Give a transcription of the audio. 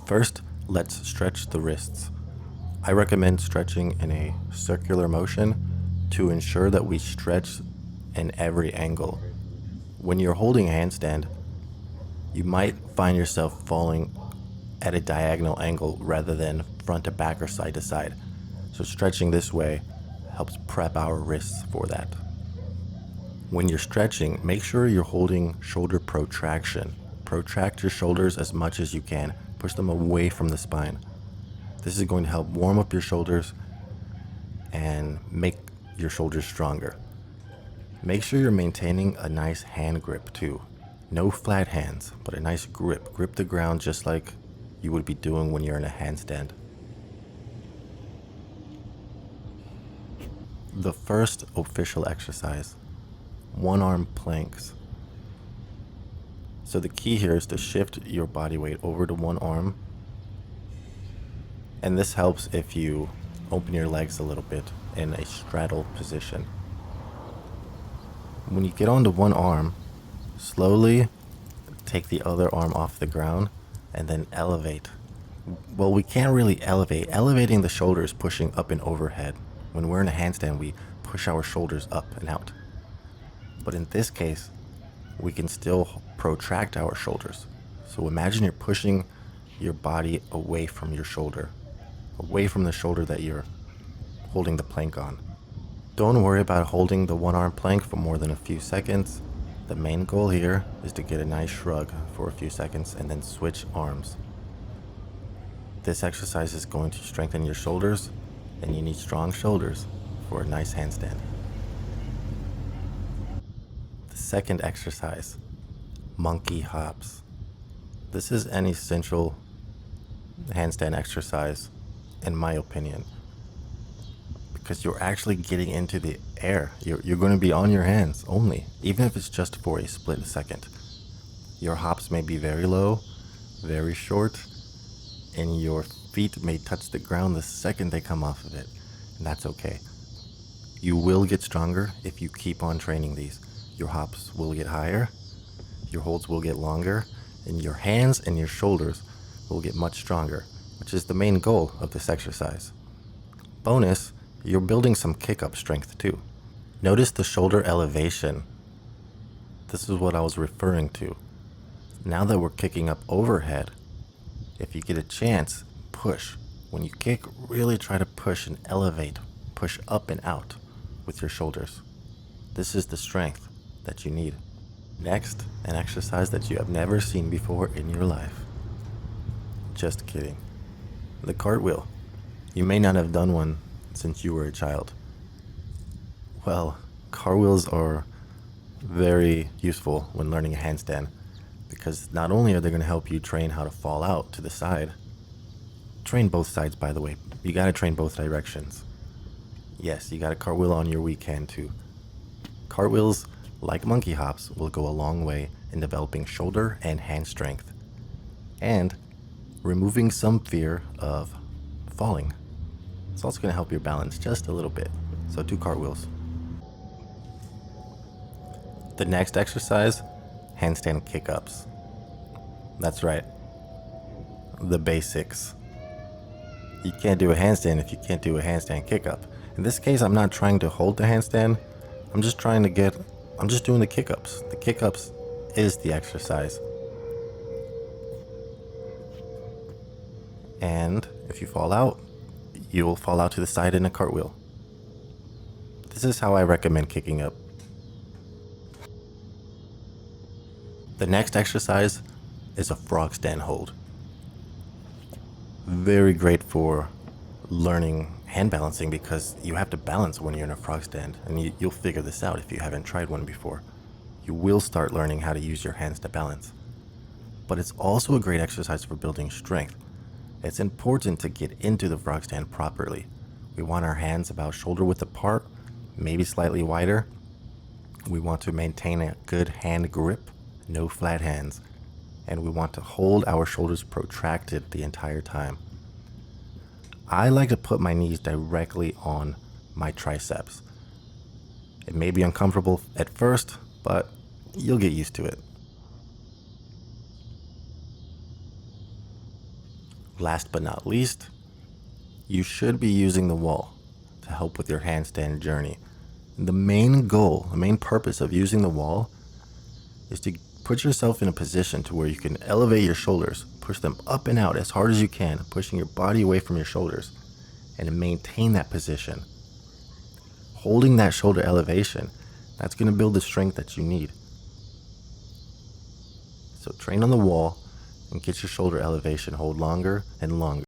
First, let's stretch the wrists. I recommend stretching in a circular motion to ensure that we stretch in every angle. When you're holding a handstand, you might find yourself falling at a diagonal angle rather than front to back or side to side. So stretching this way helps prep our wrists for that. When you're stretching, make sure you're holding shoulder protraction. Protract your shoulders as much as you can. Push them away from the spine. This is going to help warm up your shoulders and make your shoulders stronger. Make sure you're maintaining a nice hand grip too. No flat hands, but a nice grip. Grip the ground just like you would be doing when you're in a handstand. The first official exercise, one arm planks. So the key here is to shift your body weight over to one arm. And this helps if you open your legs a little bit in a straddle position. When you get onto one arm, slowly take the other arm off the ground and then elevate. Well, we can't really elevate. Elevating the shoulders, pushing up and overhead. When we're in a handstand, we push our shoulders up and out. But in this case, we can still protract our shoulders. So imagine you're pushing your body away from your shoulder, away from the shoulder that you're holding the plank on. Don't worry about holding the one arm plank for more than a few seconds. The main goal here is to get a nice shrug for a few seconds and then switch arms. This exercise is going to strengthen your shoulders, and you need strong shoulders for a nice handstand. The second exercise, monkey hops. This is an essential handstand exercise, in my opinion, because you're actually getting into the air. You're going to be on your hands only, even if it's just for a split second. Your hops may be very low, very short, and your feet may touch the ground the second they come off of it, and that's okay. You will get stronger if you keep on training these. Your hops will get higher, your holds will get longer, and your hands and your shoulders will get much stronger, which is the main goal of this exercise. Bonus, you're building some kick-up strength too. Notice the shoulder elevation. This is what I was referring to. Now that we're kicking up overhead, if you get a chance, push. When you kick, really try to push and elevate. Push up and out with your shoulders. This is the strength that you need. Next, an exercise that you have never seen before in your life. Just kidding. The cartwheel. You may not have done one since you were a child. Well, cartwheels are very useful when learning a handstand, because not only are they going to help you train how to fall out to the side, train both sides, by the way. You got to train both directions. Yes, you got to cartwheel on your weak hand too. Cartwheels, like monkey hops, will go a long way in developing shoulder and hand strength, and removing some fear of falling. It's also going to help your balance just a little bit. So 2 cartwheels. The next exercise, handstand kickups. That's right, the basics. You can't do a handstand if you can't do a handstand kickup. In this case, I'm not trying to hold the handstand. I'm just doing the kickups. The kickups is the exercise. And if you fall out, you will fall out to the side in a cartwheel. This is how I recommend kicking up. The next exercise is a frog stand hold. Very great for learning hand balancing, because you have to balance when you're in a frog stand, and you'll figure this out if you haven't tried one before. You will start learning how to use your hands to balance. But it's also a great exercise for building strength. It's important to get into the frog stand properly. We want our hands about shoulder width apart, maybe slightly wider. We want to maintain a good hand grip, no flat hands, and we want to hold our shoulders protracted the entire time. I like to put my knees directly on my triceps. It may be uncomfortable at first, but you'll get used to it. Last but not least, you should be using the wall to help with your handstand journey. The main goal, the main purpose of using the wall is to put yourself in a position to where you can elevate your shoulders, push them up and out as hard as you can, pushing your body away from your shoulders, and to maintain that position. Holding that shoulder elevation, that's going to build the strength that you need. So train on the wall and get your shoulder elevation hold longer and longer.